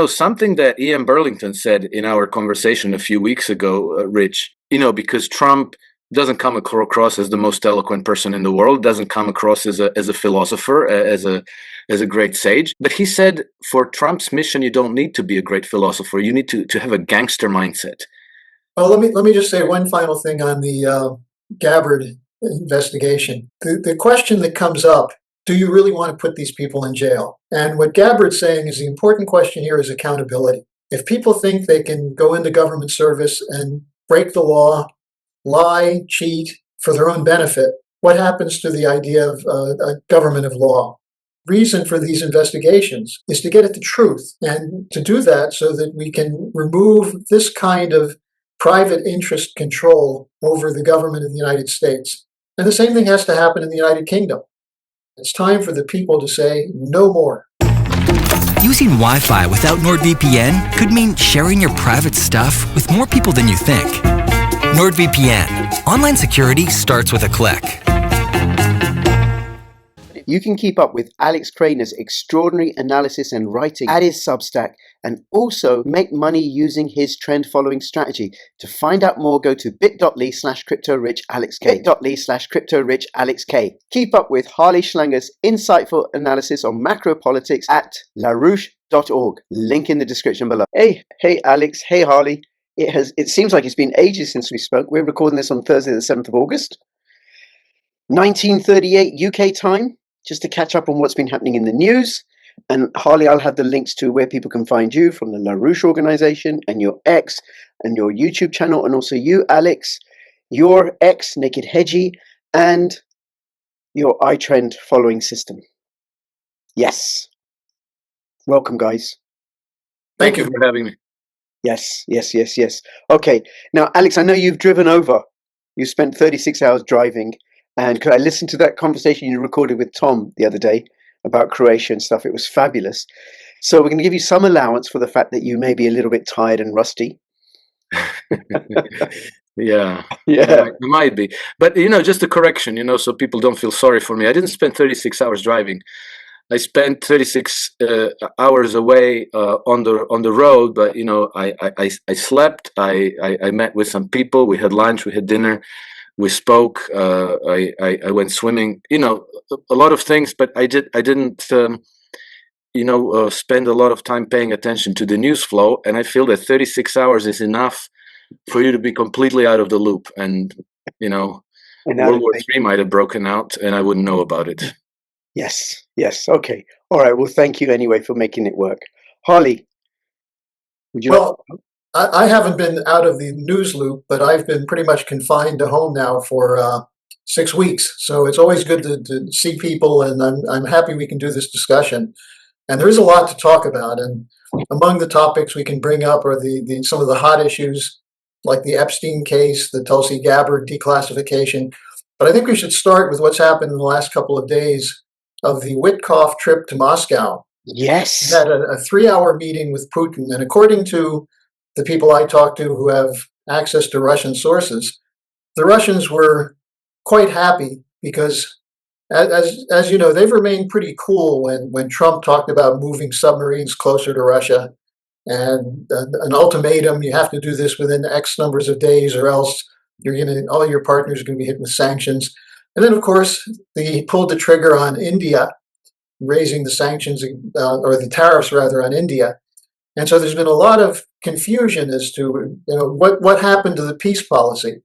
Something that Ian Burlington said in our conversation a few weeks ago, Rich, because Trump doesn't come across as the most eloquent person in the world, doesn't come across as a philosopher, as a great sage. But he said for Trump's mission, you don't need to be a great philosopher. You need to have a gangster mindset. Well, let me just say one final thing on the Gabbard investigation. The question that comes up: do you really want to put these people in jail? And what Gabbard's saying is the important question here is accountability. If people think they can go into government service and break the law, lie, cheat for their own benefit, what happens to the idea of a government of law? Reason for these investigations is to get at the truth, and to do that so that we can remove this kind of private interest control over the government of the United States. And the same thing has to happen in the United Kingdom. It's time for the people to say no more. Using Wi-Fi without NordVPN could mean sharing your private stuff with more people than you think. NordVPN. Online security starts with a click. You can keep up with Alex Krainer's extraordinary analysis and writing at his Substack, and also make money using his trend-following strategy. To find out more, go to bit.ly/CryptoRichAlexK. bit.ly/CryptoRichAlexK. Keep up with Harley Schlanger's insightful analysis on macro politics at larouche.org. Link in the description below. Hey Alex. Hey Harley. It seems like it's been ages since we spoke. We're recording this on Thursday, the 7th of August, 1938 UK time. Just to catch up on what's been happening in the news. And Harley, I'll have the links to where people can find you from the LaRouche organization, and your X and your YouTube channel, and also you, Alex, your X, Naked Hedgie, and your iTrend following system. Yes. Welcome, guys. Thank you for having me. Yes. Okay. Now, Alex, I know you've driven over. You spent 36 hours driving. And could I listen to that conversation you recorded with Tom the other day about Croatia and stuff? It was fabulous. So we're going to give you some allowance for the fact that you may be a little bit tired and rusty. Yeah, it might be. But, just a correction, so people don't feel sorry for me. I didn't spend 36 hours driving. I spent 36 hours away on the road, but, I slept. I met with some people. We had lunch. We had dinner. We spoke. I went swimming. A lot of things, but I didn't. Spend a lot of time paying attention to the news flow, and I feel that 36 hours is enough for you to be completely out of the loop. And World War III might have broken out, and I wouldn't know about it. Yes. Okay. All right. Well, thank you anyway for making it work, Harley. Would you? I haven't been out of the news loop, but I've been pretty much confined to home now for 6 weeks. So it's always good to see people, and I'm happy we can do this discussion. And there is a lot to talk about. And among the topics we can bring up are some of the hot issues, like the Epstein case, the Tulsi Gabbard declassification. But I think we should start with what's happened in the last couple of days of the Witkoff trip to Moscow. Yes. We had a 3-hour meeting with Putin, and according to the people I talked to who have access to Russian sources, the Russians were quite happy because, as you know, they've remained pretty cool when Trump talked about moving submarines closer to Russia and an ultimatum: you have to do this within X numbers of days, or else all your partners are going to be hit with sanctions. And then, of course, he pulled the trigger on India, raising the sanctions or the tariffs rather on India. And so there's been a lot of confusion as to what happened to the peace policy,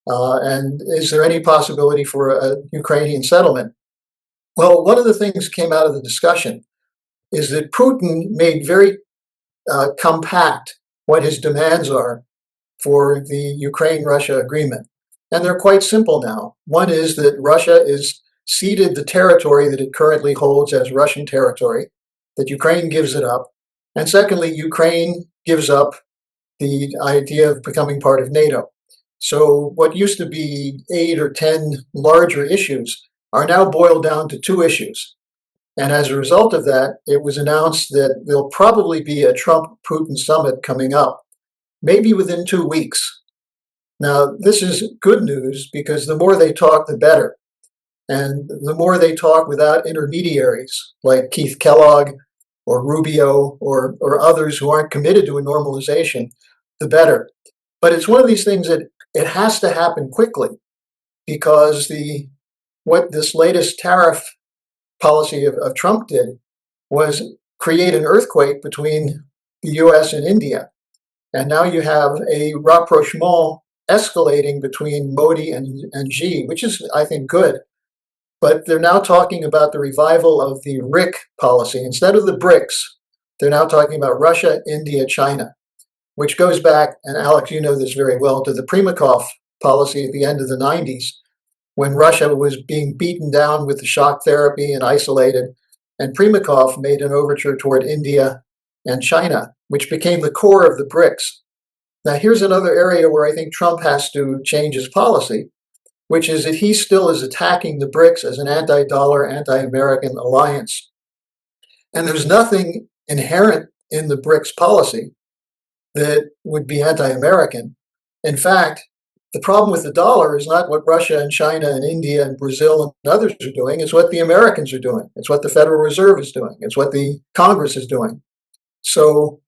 and is there any possibility for a Ukrainian settlement? Well, one of the things that came out of the discussion is that Putin made very compact what his demands are for the Ukraine-Russia agreement, and they're quite simple now. One is that Russia is ceded the territory that it currently holds as Russian territory, that Ukraine gives it up. And secondly, Ukraine gives up the idea of becoming part of NATO. So what used to be 8 or 10 larger issues are now boiled down to 2 issues. And as a result of that, it was announced that there'll probably be a Trump-Putin summit coming up, maybe within 2 weeks. Now, this is good news because the more they talk, the better. And the more they talk without intermediaries like Keith Kellogg or Rubio or others who aren't committed to a normalization, the better. But it's one of these things that it has to happen quickly, because what this latest tariff policy of Trump did was create an earthquake between the US and India. And now you have a rapprochement escalating between Modi and Xi, which is, I think, good. But they're now talking about the revival of the RIC policy. Instead of the BRICS, they're now talking about Russia, India, China, which goes back, and Alex, you know this very well, to the Primakov policy at the end of the 90s, when Russia was being beaten down with the shock therapy and isolated. And Primakov made an overture toward India and China, which became the core of the BRICS. Now, here's another area where I think Trump has to change his policy, which is that he still is attacking the BRICS as an anti-dollar, anti-American alliance. And there's nothing inherent in the BRICS policy that would be anti-American. In fact, the problem with the dollar is not what Russia and China and India and Brazil and others are doing. It's what the Americans are doing. It's what the Federal Reserve is doing. It's what the Congress is doing. So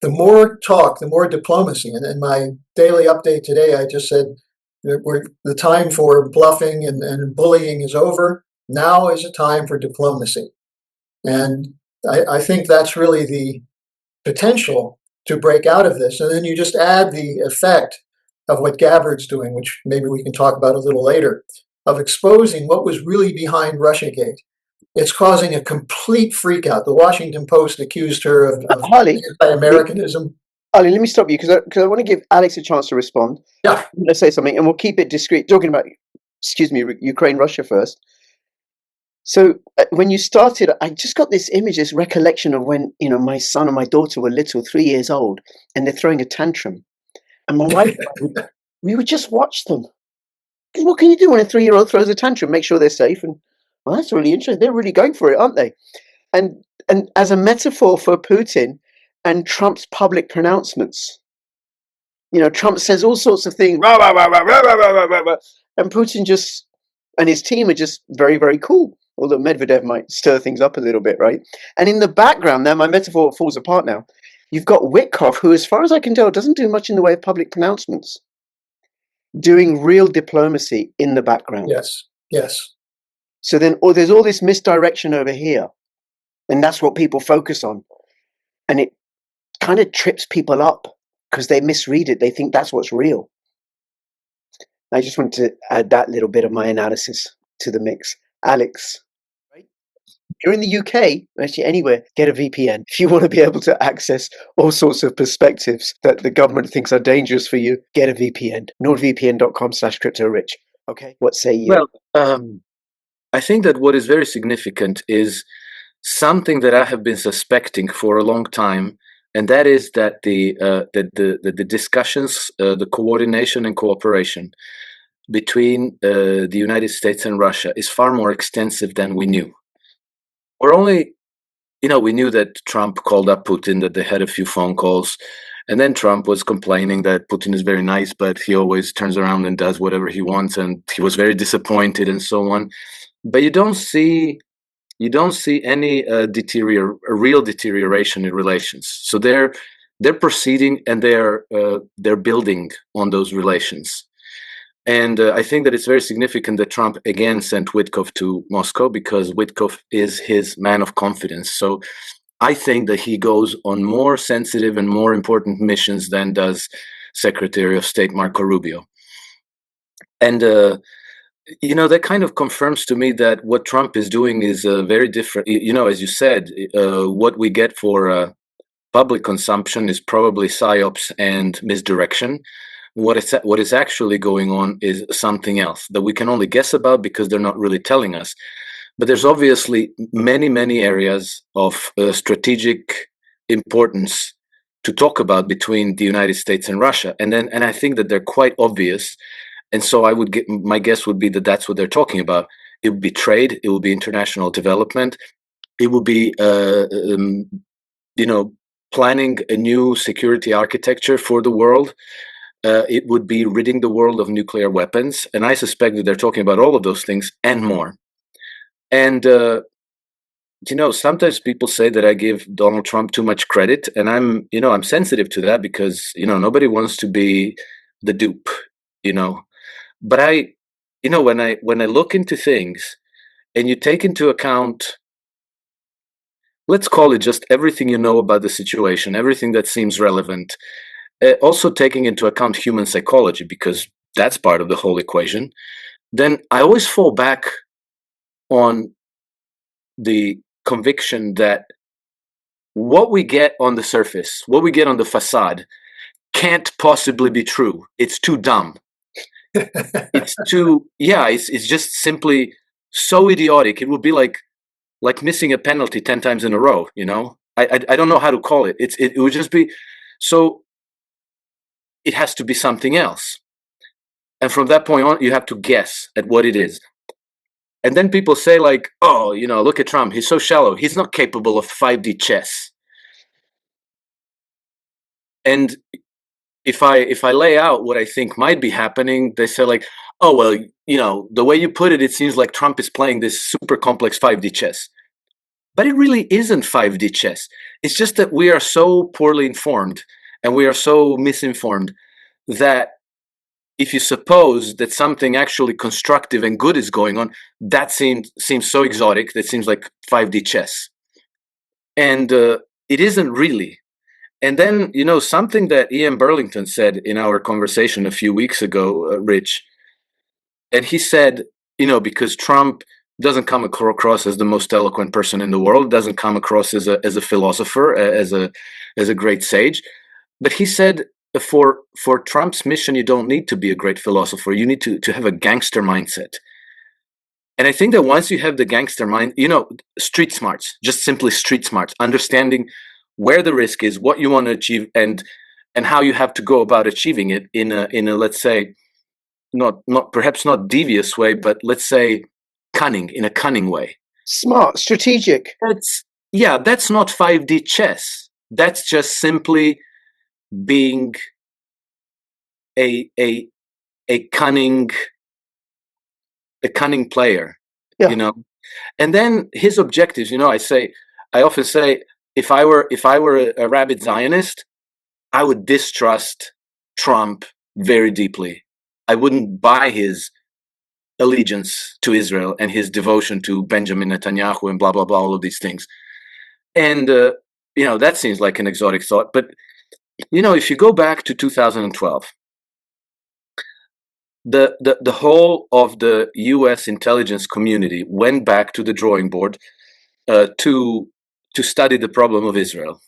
the more talk, the more diplomacy. And in my daily update today, I just said the time for bluffing and bullying is over. Now is a time for diplomacy. And I think that's really the potential to break out of this. And then you just add the effect of what Gabbard's doing, which maybe we can talk about a little later, of exposing what was really behind Russiagate. It's causing a complete freakout. The Washington Post accused her of anti-Americanism. Harley, let me stop you because I want to give Alex a chance to respond. Yeah. I'm going to say something, and we'll keep it discreet. Talking about, Ukraine, Russia first. So when you started, I just got this image, this recollection of when, my son and my daughter were little, 3 years old, and they're throwing a tantrum. And my wife, we would just watch them. Because what can you do when a 3-year-old throws a tantrum? Make sure they're safe. And, well, that's really interesting. They're really going for it, aren't they? And as a metaphor for Putin and Trump's public pronouncements, Trump says all sorts of things, rah, rah, rah, rah, rah, rah, rah, rah, rah, and Putin and his team are just very, very cool. Although Medvedev might stir things up a little bit, right? And in the background, now my metaphor falls apart now. You've got Witkoff, who, as far as I can tell, doesn't do much in the way of public pronouncements, doing real diplomacy in the background. Yes. So then there's all this misdirection over here, and that's what people focus on. And it kind of trips people up because they misread it. They think that's what's real. I just wanted to add that little bit of my analysis to the mix. Alex, right? You're in the UK, actually anywhere, get a VPN. If you want to be able to access all sorts of perspectives that the government thinks are dangerous for you, get a VPN. nordvpn.com/cryptorich. Okay, what say you? Well, I think that what is very significant is something that I have been suspecting for a long time, and that is that the discussions, the coordination and cooperation between the United States and Russia is far more extensive than we knew. We're only, we knew that Trump called up Putin, that they had a few phone calls, and then Trump was complaining that Putin is very nice, but he always turns around and does whatever he wants, and he was very disappointed and so on. But you don't see any real deterioration in relations. So they're proceeding and they're building on those relations. And I think that it's very significant that Trump again sent Witkoff to Moscow because Witkoff is his man of confidence. So I think that he goes on more sensitive and more important missions than does Secretary of State Marco Rubio. And, that kind of confirms to me that what Trump is doing is very different. As you said, what we get for public consumption is probably psyops and misdirection. What is actually going on is something else that we can only guess about because they're not really telling us. But there's obviously many, many areas of strategic importance to talk about between the United States and Russia. And I think that they're quite obvious. And so my guess would be that that's what they're talking about. It would be trade. It would be international development. It would be, planning a new security architecture for the world. It would be ridding the world of nuclear weapons. And I suspect that they're talking about all of those things and more. And sometimes people say that I give Donald Trump too much credit, and I'm sensitive to that because, nobody wants to be the dupe, But when I look into things and you take into account, let's call it just everything you know about the situation, everything that seems relevant, also taking into account human psychology, because that's part of the whole equation, then I always fall back on the conviction that what we get on the surface, what we get on the facade, can't possibly be true. It's too dumb. It's just simply so idiotic. It would be like missing a penalty 10 times in a row, I don't know how to call it. It would just be so. It has to be something else. And from that point on, you have to guess at what it is. And then people say like, oh, look at Trump. He's so shallow. He's not capable of 5D chess. And if I lay out what I think might be happening, they say like, oh, well, the way you put it, it seems like Trump is playing this super complex 5D chess. But it really isn't 5D chess. It's just that we are so poorly informed and we are so misinformed that if you suppose that something actually constructive and good is going on, that seems so exotic. That seems like 5D chess. And it isn't really. And then, something that Ian Burlington said in our conversation a few weeks ago, Rich, and he said, because Trump doesn't come across as the most eloquent person in the world, doesn't come across as a philosopher, as a great sage, but he said, for Trump's mission, you don't need to be a great philosopher. You need to have a gangster mindset. And I think that once you have the gangster mind, street smarts, just simply street smarts, understanding where the risk is, what you want to achieve, and how you have to go about achieving it in a let's say, perhaps not devious way, but let's say in a cunning way. Smart, strategic. That's not 5D chess. That's just simply being a cunning player, Yeah. And then his objectives, I often say, if I were a rabid Zionist, I would distrust Trump very deeply. I wouldn't buy his allegiance to Israel and his devotion to Benjamin Netanyahu and blah, blah, blah, all of these things. And, that seems like an exotic thought. But, if you go back to 2012, the whole of the U.S. intelligence community went back to the drawing board to study the problem of Israel.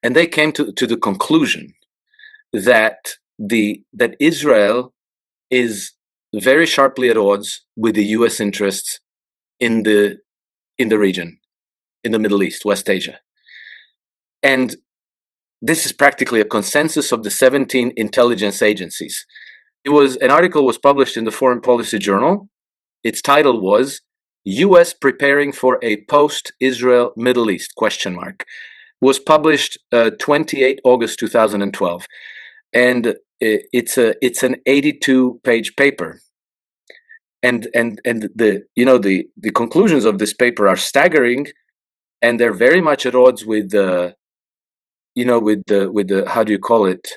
And they came to the conclusion that Israel is very sharply at odds with the U.S. interests in the region, in the Middle East, West Asia. And this is practically a consensus of the 17 intelligence agencies. An article was published in the Foreign Policy Journal. Its title was U.S. Preparing for a Post-Israel Middle East, ? Was published 28 August 2012. And it's an 82-page paper. And the conclusions of this paper are staggering, and they're very much at odds with the how do you call it,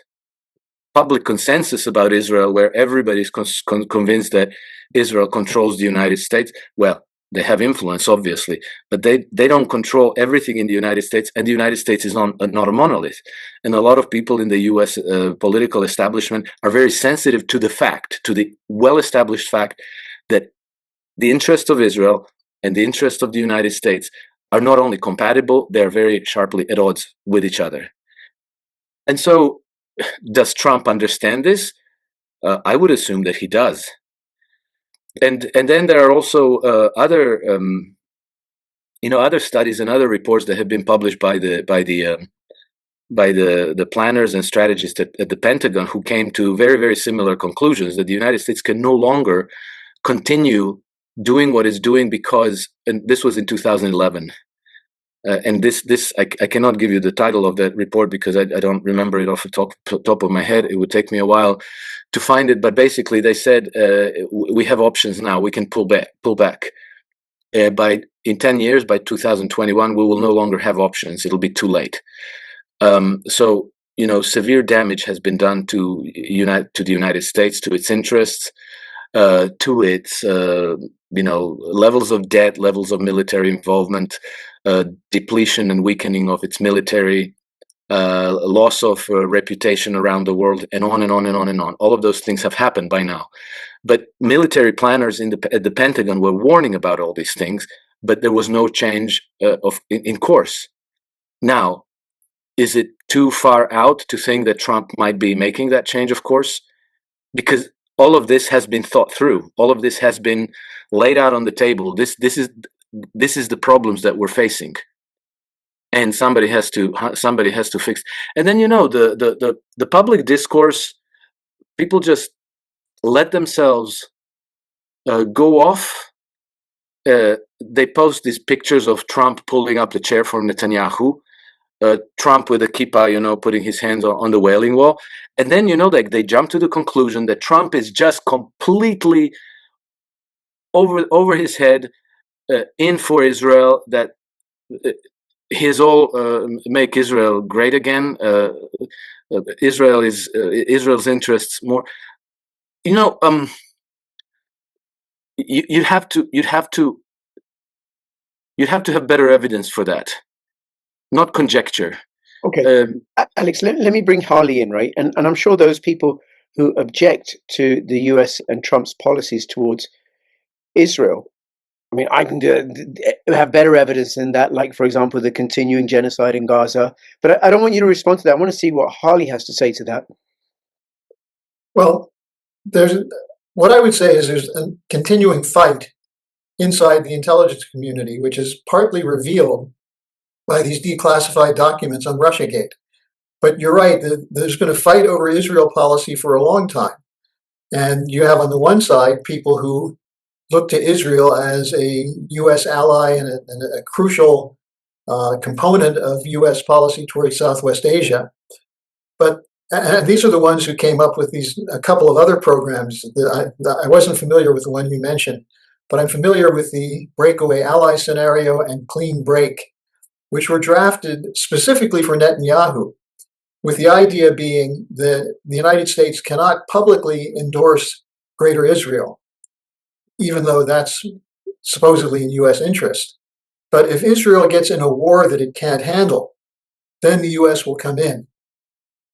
public consensus about Israel, where everybody's convinced that Israel controls the United States. Well, they have influence, obviously, but they don't control everything in the United States, and the United States is not a monolith. And a lot of people in the U.S. Political establishment are very sensitive to the well-established fact that the interest of Israel and the interest of the United States are not only compatible, they're very sharply at odds with each other. And so, does Trump understand this? I would assume that he does. And then there are also other studies and other reports that have been published by the planners and strategists at the Pentagon, who came to very, very similar conclusions, that the United States can no longer continue doing what it's doing because, and this was in 2011. And this I cannot give you the title of that report because I don't remember it off the top of my head. It would take me a while to find it. But basically, they said we have options now. We can pull back. in 10 years, by 2021, we will no longer have options. It'll be too late. So, severe damage has been done to the United States, to its interests, to its levels of debt, levels of military involvement, depletion and weakening of its military, loss of reputation around the world, and on and on and on and on. All of those things have happened by now. But military planners at the Pentagon were warning about all these things, but there was no change in course. Now, is it too far out to think that Trump might be making that change of course? Because all of this has been thought through. All of this has been laid out on the table. This is the problems that we're facing, and somebody has to fix. And then the public discourse, people just let themselves go off. They post these pictures of Trump pulling up the chair for Netanyahu. Trump with a kippah, putting his hands on the Wailing Wall. And then, they jump to the conclusion that Trump is just completely over his head, in for Israel, that his all make Israel great again. Israel is Israel's interests more. You'd have to have better evidence for that. Not conjecture. Okay, Alex, let me bring Harley in, right? And I'm sure those people who object to the US and Trump's policies towards Israel, I mean, I can have better evidence than that, like, for example, the continuing genocide in Gaza. But I don't want you to respond to that. I want to see what Harley has to say to that. Well, what I would say is there's a continuing fight inside the intelligence community, which is partly revealed by these declassified documents on Russiagate. But you're right, there's been a fight over Israel policy for a long time. And you have on the one side people who look to Israel as a U.S. ally and a crucial component of U.S. policy towards Southwest Asia. But these are the ones who came up with a couple of other programs. I wasn't familiar with the one you mentioned, but I'm familiar with the breakaway ally scenario and clean break, which were drafted specifically for Netanyahu, with the idea being that the United States cannot publicly endorse Greater Israel, even though that's supposedly in U.S. interest. But if Israel gets in a war that it can't handle, then the U.S. will come in.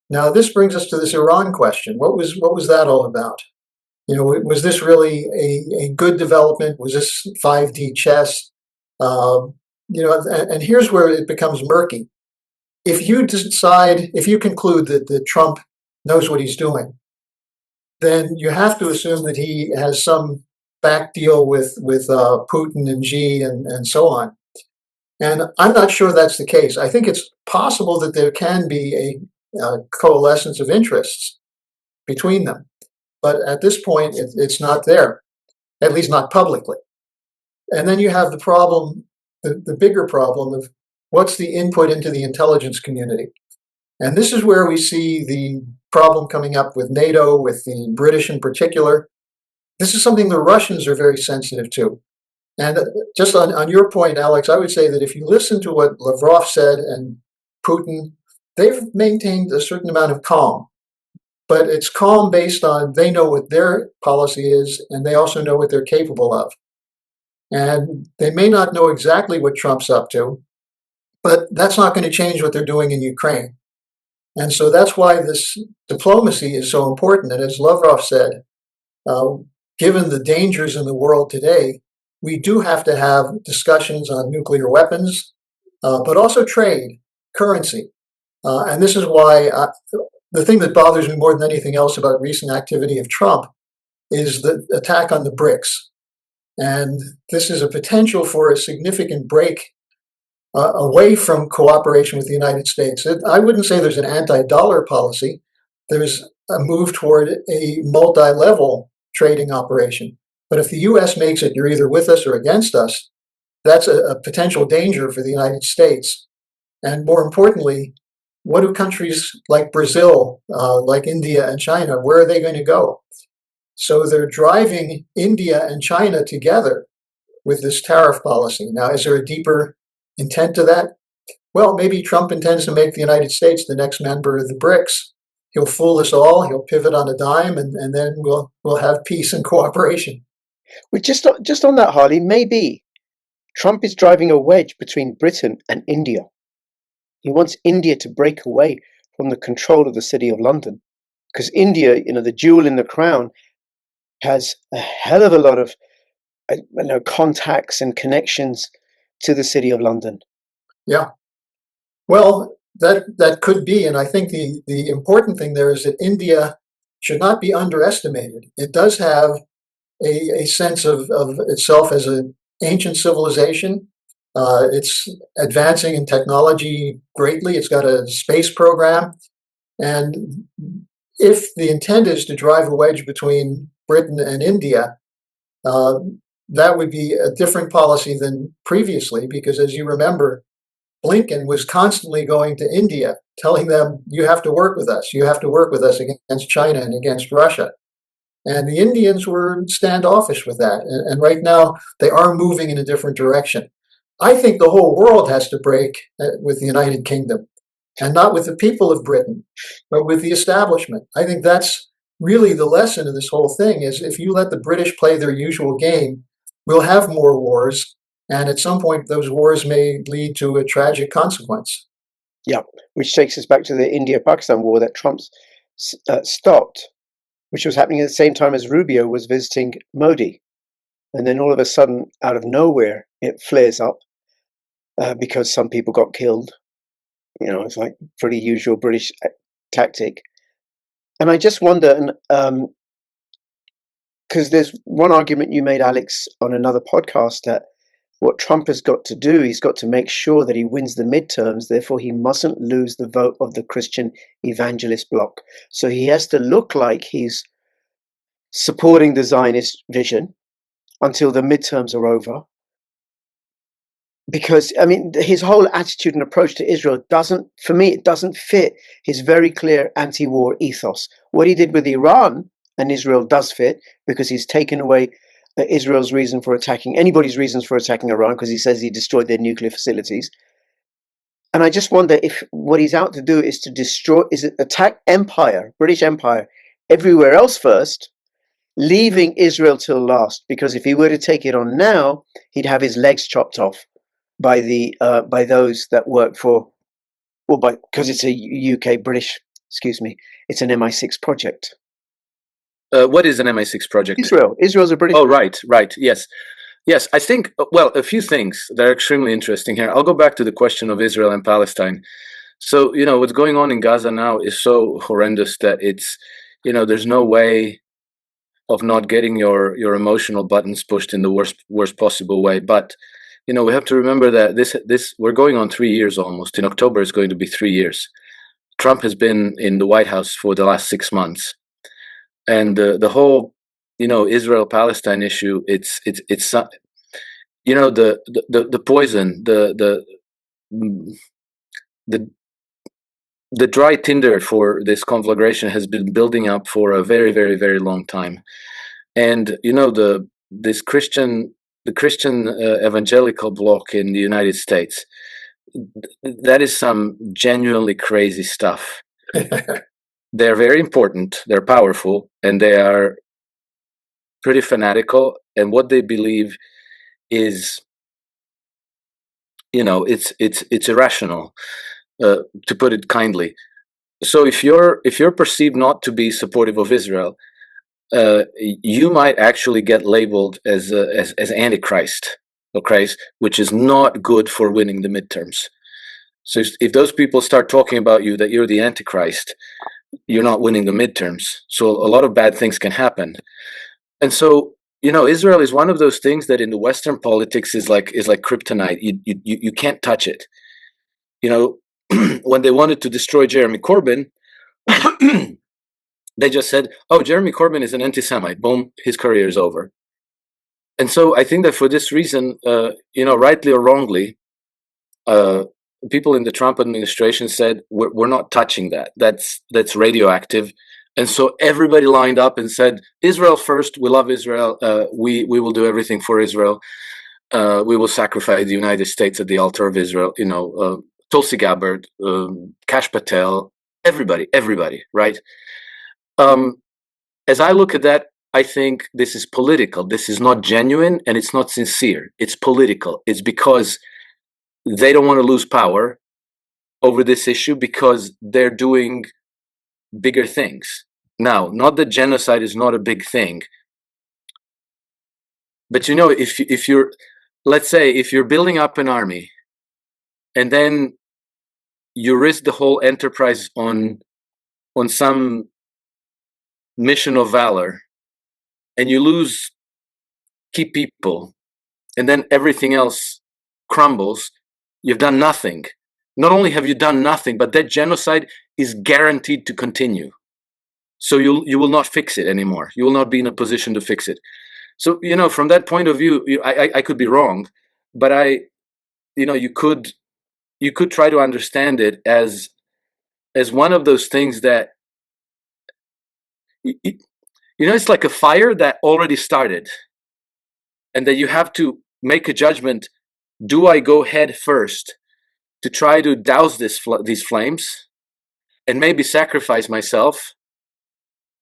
Now, this brings us to this Iran question. What was that all about? Was this really a good development? Was this 5D chess? And here's where it becomes murky. If you conclude that Trump knows what he's doing, then you have to assume that he has some back deal with Putin and Xi and so on. And I'm not sure that's the case. I think it's possible that there can be a coalescence of interests between them. But at this point, it's not there, at least not publicly. And then you have the problem, the bigger problem of what's the input into the intelligence community. And this is where we see the problem coming up with NATO, with the British in particular. This is something the Russians are very sensitive to. And just on your point, Alex, I would say that if you listen to what Lavrov said and Putin, they've maintained a certain amount of calm. But it's calm based on they know what their policy is, and they also know what they're capable of. And they may not know exactly what Trump's up to, but that's not going to change what they're doing in Ukraine. And so that's why this diplomacy is so important. And as Lavrov said, given the dangers in the world today, we do have to have discussions on nuclear weapons, but also trade, currency. And this is why the thing that bothers me more than anything else about recent activity of Trump is the attack on the BRICS. And this is a potential for a significant break away from cooperation with the United States. I wouldn't say there's an anti-dollar policy. There's a move toward a multi-level trading operation. But if the U.S. makes it, you're either with us or against us, that's a potential danger for the United States. And more importantly, what do countries like Brazil, like India and China, where are they going to go? So they're driving India and China together with this tariff policy. Now, is there a deeper intent to that? Well, maybe Trump intends to make the United States the next member of the BRICS. He'll fool us all. He'll pivot on a dime, and then we'll have peace and cooperation. Well, just on that, Harley, maybe Trump is driving a wedge between Britain and India. He wants India to break away from the control of the City of London, because India, the jewel in the crown, has a hell of a lot of contacts and connections to the City of London. Yeah. Well, that could be, and I think the important thing there is that India should not be underestimated. It does have a sense of itself as an ancient civilization. It's advancing in technology greatly. It's got a space program. And if the intent is to drive a wedge between Britain and India, that would be a different policy than previously, because as you remember, Blinken was constantly going to India, telling them, you have to work with us. You have to work with us against China and against Russia. And the Indians were standoffish with that. And right now, they are moving in a different direction. I think the whole world has to break with the United Kingdom, and not with the people of Britain, but with the establishment. I think that's really the lesson of this whole thing, is if you let the British play their usual game, we'll have more wars. And at some point, those wars may lead to a tragic consequence. Yeah, which takes us back to the India-Pakistan war that Trump stopped, which was happening at the same time as Rubio was visiting Modi. And then all of a sudden, out of nowhere, it flares up because some people got killed. It's like pretty usual British tactic. And I just wonder, because there's one argument you made, Alex, on another podcast, that what Trump has got to do, he's got to make sure that he wins the midterms. Therefore, he mustn't lose the vote of the Christian evangelist bloc. So he has to look like he's supporting the Zionist vision until the midterms are over. Because, his whole attitude and approach to Israel it doesn't fit his very clear anti-war ethos. What he did with Iran and Israel does fit, because he's taken away Israel's reason for attacking, anybody's reasons for attacking Iran, because he says he destroyed their nuclear facilities. And I just wonder if what he's out to do is to attack empire, British Empire, everywhere else first, leaving Israel till last. Because if he were to take it on now, he'd have his legs chopped off by those that work for, because it's a UK British, it's an MI6 project. What is an MI6 project? Israel's a British. Oh, right. Yes. I think, a few things that are extremely interesting here. I'll go back to the question of Israel and Palestine. So, what's going on in Gaza now is so horrendous that it's, there's no way of not getting your emotional buttons pushed in the worst possible way. But, we have to remember that this we're going on 3 years almost. In October, it's going to be 3 years. Trump has been in the White House for the last 6 months. And the whole, Israel-Palestine issue, it's the poison, the dry tinder for this conflagration has been building up for a very, very, very long time. And the Christian evangelical bloc in the United States, that is some genuinely crazy stuff. They're very important, they're powerful, and they are pretty fanatical. And what they believe is, it's irrational, to put it kindly. So if you're perceived not to be supportive of Israel, you might actually get labeled as Antichrist, okay, which is not good for winning the midterms. So if those people start talking about you that you're the Antichrist, you're not winning the midterms. So a lot of bad things can happen. And so, Israel is one of those things that in the Western politics is like kryptonite. You can't touch it. When they wanted to destroy Jeremy Corbyn, they just said, oh, Jeremy Corbyn is an anti-Semite. Boom, his career is over. And so I think that for this reason, rightly or wrongly, people in the Trump administration said, we're not touching that. That's radioactive. And so everybody lined up and said, Israel first, we love Israel, we will do everything for Israel. we will sacrifice the United States at the altar of Israel. Tulsi Gabbard, Kash Patel, everybody, right? As I look at that, I think this is political. This is not genuine and it's not sincere. It's political. It's because they don't want to lose power over this issue because they're doing bigger things. Now, not that genocide is not a big thing, but if you're, let's say, if you're building up an army and then you risk the whole enterprise on some mission of valor and you lose key people and then everything else crumbles, you've done nothing. Not only have you done nothing, but that genocide is guaranteed to continue. So you will not fix it anymore. You will not be in a position to fix it. So, from that point of view, I could be wrong, but you could try to understand it as one of those things that, it's like a fire that already started and that you have to make a judgment. Do I go head first to try to douse these flames and maybe sacrifice myself?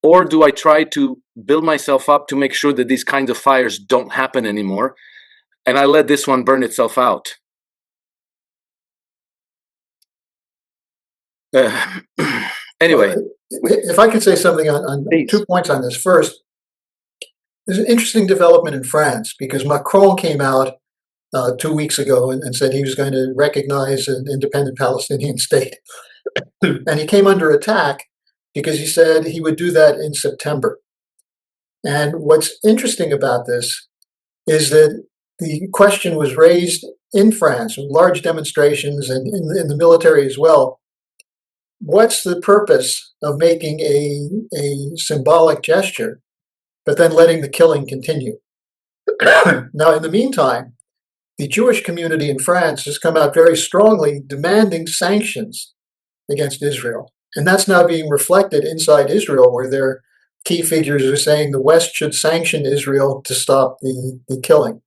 Or do I try to build myself up to make sure that these kinds of fires don't happen anymore, and I let this one burn itself out? Anyway. If I could say something on 2 points on this. First, there's an interesting development in France because Macron came out 2 weeks ago and said he was going to recognize an independent Palestinian state. And he came under attack because he said he would do that in September. And what's interesting about this is that the question was raised in France, with large demonstrations and in the military as well. What's the purpose of making a symbolic gesture, but then letting the killing continue? Now, in the meantime, the Jewish community in France has come out very strongly demanding sanctions against Israel. And that's now being reflected inside Israel, where their key figures are saying the West should sanction Israel to stop the killing.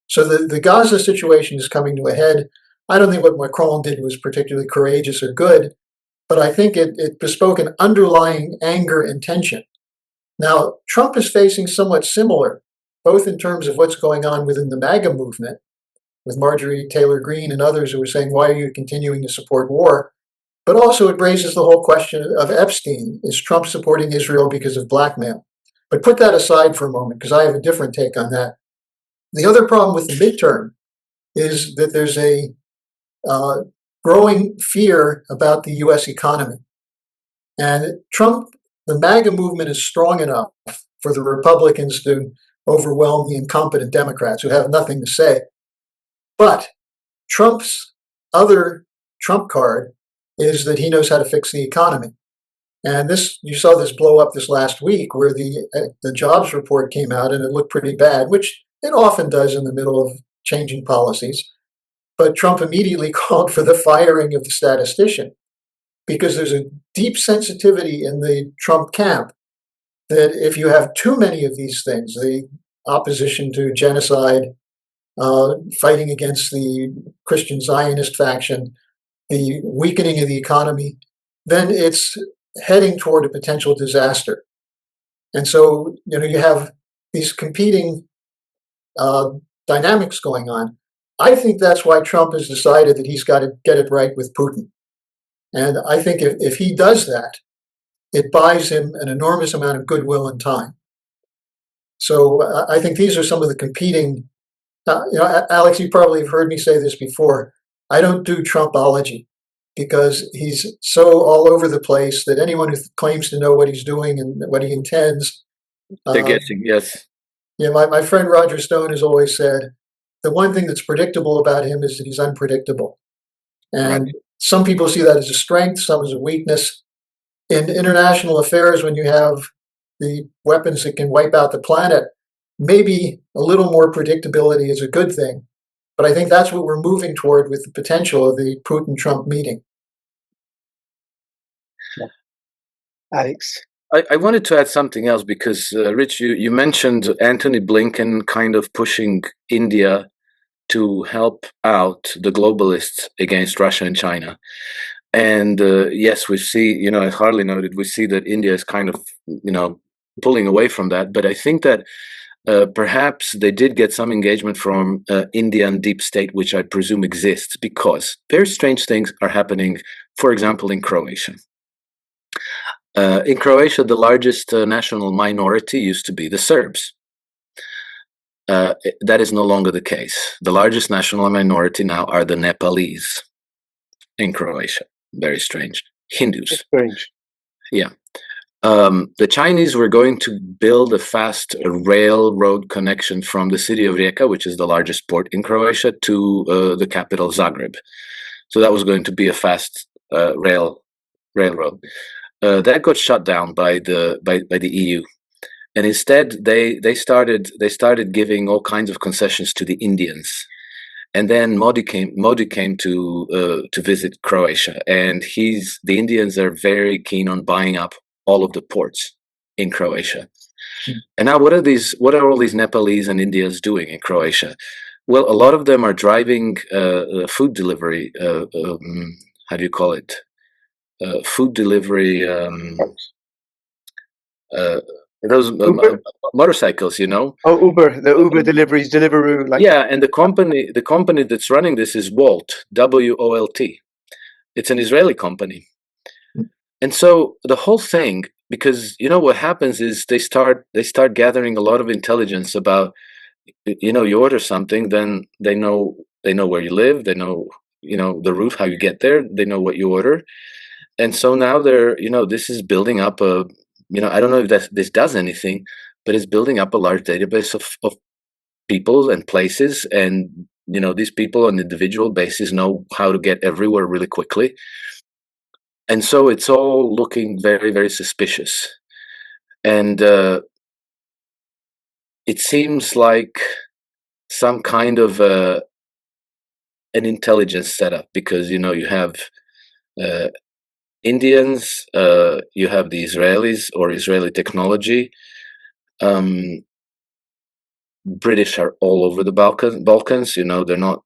So the Gaza situation is coming to a head. I don't think what Macron did was particularly courageous or good, but I think it bespoke an underlying anger and tension. Now, Trump is facing somewhat similar, both in terms of what's going on within the MAGA movement, with Marjorie Taylor Greene and others who are saying, why are you continuing to support war? But also it raises the whole question of Epstein. Is Trump supporting Israel because of blackmail? But put that aside for a moment, because I have a different take on that. The other problem with the midterm is that there's a growing fear about the U.S. economy. And Trump, the MAGA movement is strong enough for the Republicans to overwhelm the incompetent Democrats who have nothing to say. But Trump's other trump card is that he knows how to fix the economy. And you saw this blow up this last week where the jobs report came out and it looked pretty bad, which it often does in the middle of changing policies. But Trump immediately called for the firing of the statistician because there's a deep sensitivity in the Trump camp that if you have too many of these things, the opposition to genocide, fighting against the Christian Zionist faction, the weakening of the economy, then it's heading toward a potential disaster. And so, you have these competing dynamics going on. I think that's why Trump has decided that he's got to get it right with Putin. And I think if he does that, it buys him an enormous amount of goodwill and time. So I think these are some of the competing. Alex, you probably have heard me say this before. I don't do Trumpology because he's so all over the place that anyone who claims to know what he's doing and what he intends. They're guessing, yes. Yeah, my friend Roger Stone has always said, the one thing that's predictable about him is that he's unpredictable. And right. Some people see that as a strength, some as a weakness. In international affairs, when you have the weapons that can wipe out the planet, maybe a little more predictability is a good thing. But I think that's what we're moving toward with the potential of the Putin-Trump meeting. Alex? I wanted to add something else because, Rich, you mentioned Antony Blinken kind of pushing India to help out the globalists against Russia and China. And yes, we see, as Harley noted, we see that India is kind of, pulling away from that. But I think that perhaps they did get some engagement from Indian deep state, which I presume exists, because very strange things are happening, for example, in Croatia. In Croatia, the largest national minority used to be the Serbs. That is no longer the case. The largest national minority now are the Nepalese in Croatia. Very strange. Hindus. Strange. Yeah. The Chinese were going to build a fast railroad connection from the city of Rijeka, which is the largest port in Croatia, to the capital Zagreb. So that was going to be a fast railroad. That got shut down by the EU, and instead they started giving all kinds of concessions to the Indians. And then Modi came to visit Croatia, and the Indians are very keen on buying up all of the ports in Croatia. And now what are all these Nepalese and Indians doing in Croatia? Well, a lot of them are driving food delivery. How do you call it? Food delivery. Those motorcycles, Oh, Uber, the Uber deliveries, Deliveroo. Yeah, and the company that's running this is Wolt, W-O-L-T. It's an Israeli company. And so the whole thing, because what happens is they start gathering a lot of intelligence about, you order something, then they know where you live, they know the route, how you get there, they know what you order. And so now this is building up a, I don't know if this does anything, but it's building up a large database of people and places, and these people on an individual basis know how to get everywhere really quickly. And so it's all looking very, very suspicious. And it seems like some kind of an intelligence setup, because, you have Indians, you have the Israelis or Israeli technology. British are all over the Balkans. They're not.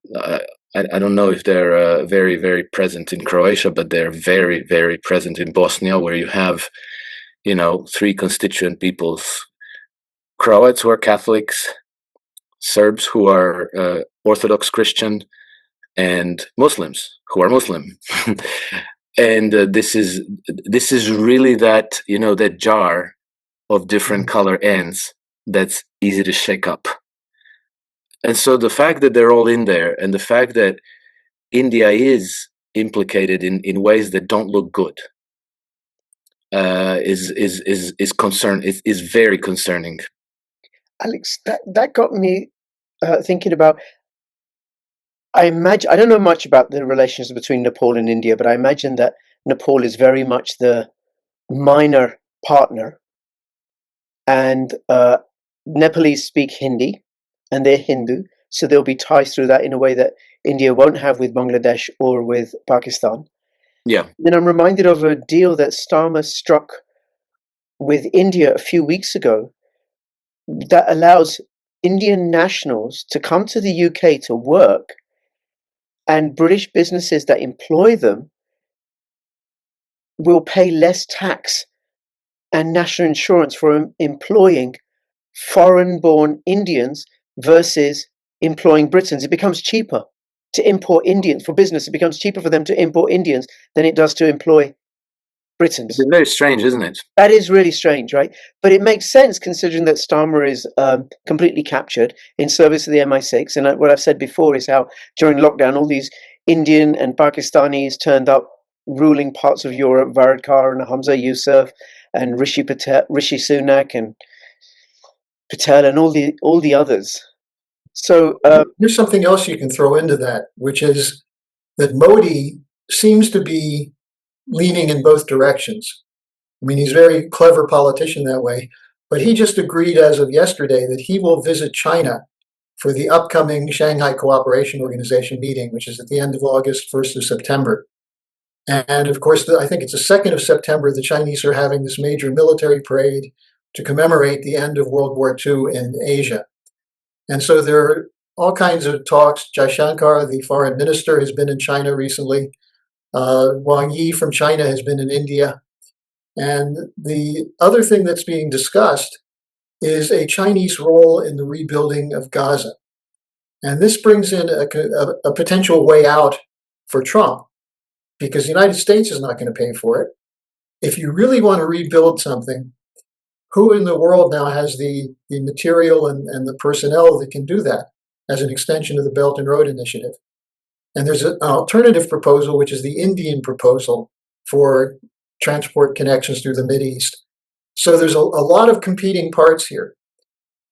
I don't know if they're very, very present in Croatia, but they're very, very present in Bosnia, where you have, three constituent peoples: Croats who are Catholics, Serbs who are Orthodox Christian, and Muslims who are Muslim. And this is really that that jar of different color ends that's easy to shake up. And so the fact that they're all in there, and the fact that India is implicated in ways that don't look good, is concern is very concerning. Alex, that got me thinking about. I don't know much about the relations between Nepal and India, but I imagine that Nepal is very much the minor partner, and Nepalese speak Hindi, and they're Hindu, so there'll be ties through that in a way that India won't have with Bangladesh or with Pakistan. Yeah. Then I'm reminded of a deal that Starmer struck with India a few weeks ago that allows Indian nationals to come to the UK to work, and British businesses that employ them will pay less tax and national insurance for employing foreign-born Indians versus employing Britons. It becomes cheaper to import Indians for business. It becomes cheaper for them to import Indians than it does to employ Britons. It's very strange, isn't it? That is really strange, right? But it makes sense considering that Starmer is completely captured in service of the MI6. And what I've said before is how during lockdown, all these Indian and Pakistanis turned up ruling parts of Europe, Varadkar and Hamza Yusuf and Rishi Sunak and Patel and all the others. So there's something else you can throw into that, which is that Modi seems to be leaning in both directions. I mean, he's a very clever politician that way, but he just agreed as of yesterday that he will visit China for the upcoming Shanghai Cooperation Organization meeting, which is at the end of August, 1st of September. And of course, I think it's the 2nd of September, the Chinese are having this major military parade to commemorate the end of World War II in Asia. And so there are all kinds of talks. Jaishankar, the foreign minister, has been in China recently. Wang Yi from China has been in India. And the other thing that's being discussed is a Chinese role in the rebuilding of Gaza. And this brings in a potential way out for Trump, because the United States is not going to pay for it. If you really want to rebuild something, who in the world now has the material and the personnel that can do that as an extension of the Belt and Road Initiative? And there's an alternative proposal, which is the Indian proposal for transport connections through the Mideast. So there's a lot of competing parts here.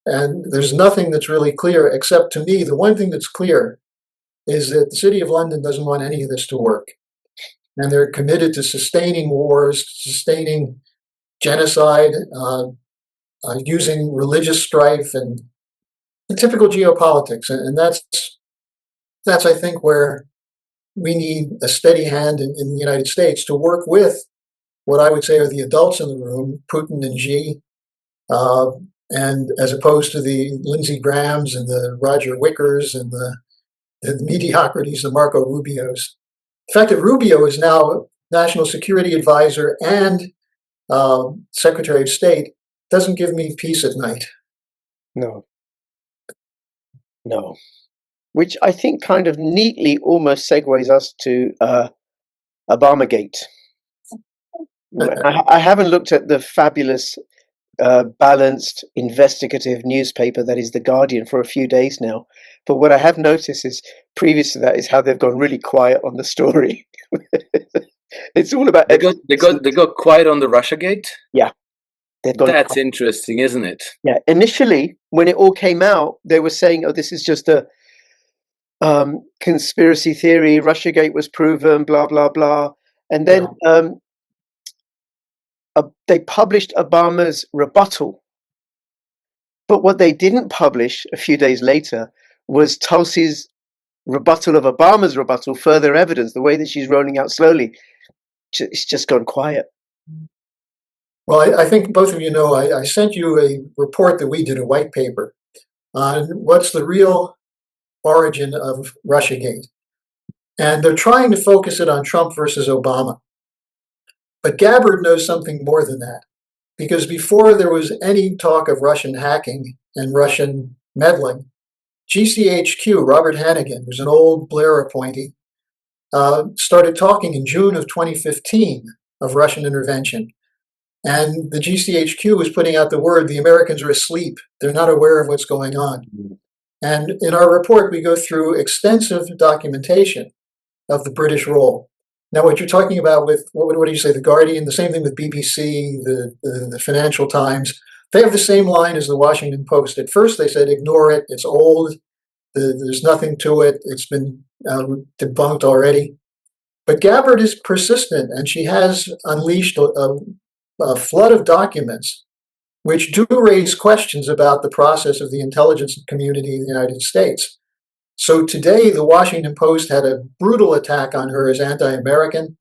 And there's nothing that's really clear, except to me, the one thing that's clear is that the City of London doesn't want any of this to work. And they're committed to sustaining wars, sustaining genocide, using religious strife and typical geopolitics. And that's I think, where we need a steady hand in the United States to work with what I would say are the adults in the room, Putin and Xi, and as opposed to the Lindsey Grahams and the Roger Wickers and the mediocrities, the Marco Rubios. The fact that Rubio is now National Security Advisor and Secretary of State doesn't give me peace at night. No. Which I think kind of neatly almost segues us to Obamagate. I haven't looked at the fabulous, balanced, investigative newspaper that is The Guardian for a few days now. But what I have noticed is, previous to that, is how they've gone really quiet on the story. It's all about... They got quiet on the Russiagate? Yeah. That's interesting, isn't it? Yeah. Initially, when it all came out, they were saying, oh, this is just a conspiracy theory, Russiagate was proven, blah, blah, blah. And then they published Obama's rebuttal. But what they didn't publish a few days later was Tulsi's rebuttal of Obama's rebuttal, further evidence, the way that she's rolling out slowly. It's just gone quiet. Well, I think both of you know, I sent you a report that we did, a white paper, on what's the real origin of Russiagate. And they're trying to focus it on Trump versus Obama. But Gabbard knows something more than that, because before there was any talk of Russian hacking and Russian meddling, GCHQ, Robert Hannigan, who's an old Blair appointee, started talking in June of 2015 of Russian intervention. And the GCHQ was putting out the word, the Americans are asleep. They're not aware of what's going on. And in our report, we go through extensive documentation of the British role. Now, what you're talking about with, what do you say, The Guardian, the same thing with BBC, the Financial Times, they have the same line as the Washington Post. At first, they said, ignore it, it's old, there's nothing to it, it's been debunked already. But Gabbard is persistent, and she has unleashed a flood of documents which do raise questions about the process of the intelligence community in the United States. So today, the Washington Post had a brutal attack on her as anti-American,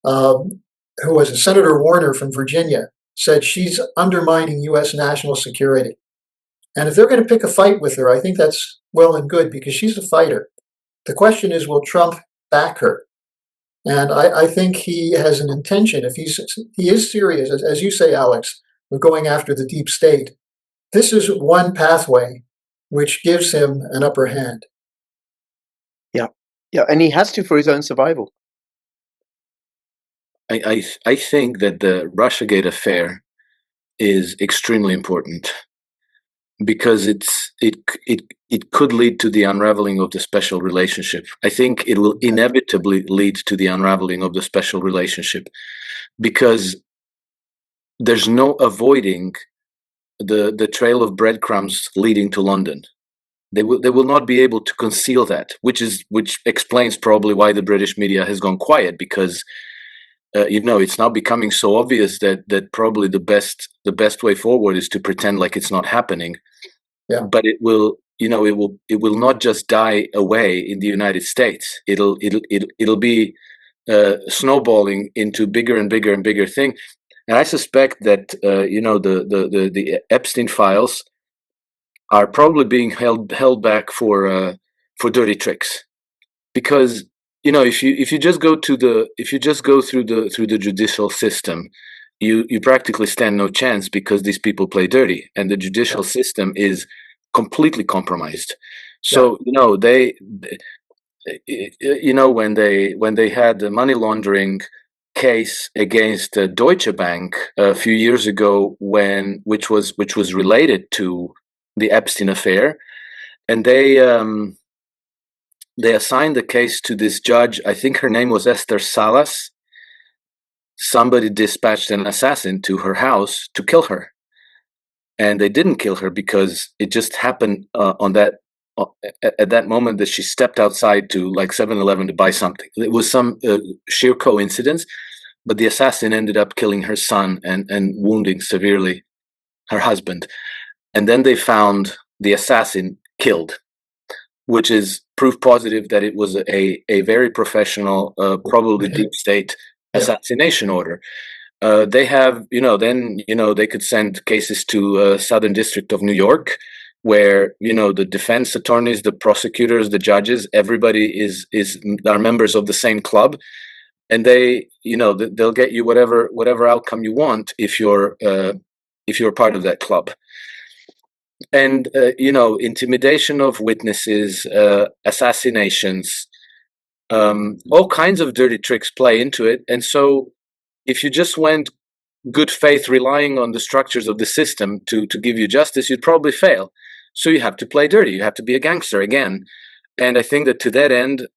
who was Senator Warner from Virginia, said she's undermining U.S. national security. And if they're going to pick a fight with her, I think that's well and good, because she's a fighter. The question is, will Trump back her? And I think he has an intention, if he is serious, as you say, Alex, of going after the deep state. This is one pathway which gives him an upper hand. Yeah, and he has to for his own survival. I think that the Russiagate affair is extremely important, because it could lead to the unraveling of the special relationship. I think it will inevitably lead to the unraveling of the special relationship, because there's no avoiding the trail of breadcrumbs leading to London. They will not be able to conceal that, which explains probably why the British media has gone quiet, because it's now becoming so obvious that probably the best way forward is to pretend like it's not happening. Yeah. But it will not just die away in the United States. It'll be snowballing into bigger and bigger and bigger thing. And I suspect that the Epstein files are probably being held back for dirty tricks, because if you just go through the judicial system, you practically stand no chance, because these people play dirty, and the judicial system is completely compromised. So when they had the money laundering case against Deutsche Bank a few years ago, which was related to the Epstein affair, and they assigned the case to this judge. I think her name was Esther Salas. Somebody dispatched an assassin to her house to kill her, and they didn't kill her because it just happened at that moment that she stepped outside to like 7-Eleven to buy something. It was some sheer coincidence, but the assassin ended up killing her son and wounding severely her husband. And then they found the assassin killed, which is proof positive that it was a very professional, probably deep state assassination order. They have, they could send cases to Southern District of New York, where the defense attorneys, the prosecutors, the judges, everybody are members of the same club, and they'll get you whatever outcome you want if you're part of that club. And intimidation of witnesses, assassinations, all kinds of dirty tricks play into it. And so if you just went good faith relying on the structures of the system to give you justice, you'd probably fail. So you have to play dirty. You have to be a gangster again. And I think that to that end,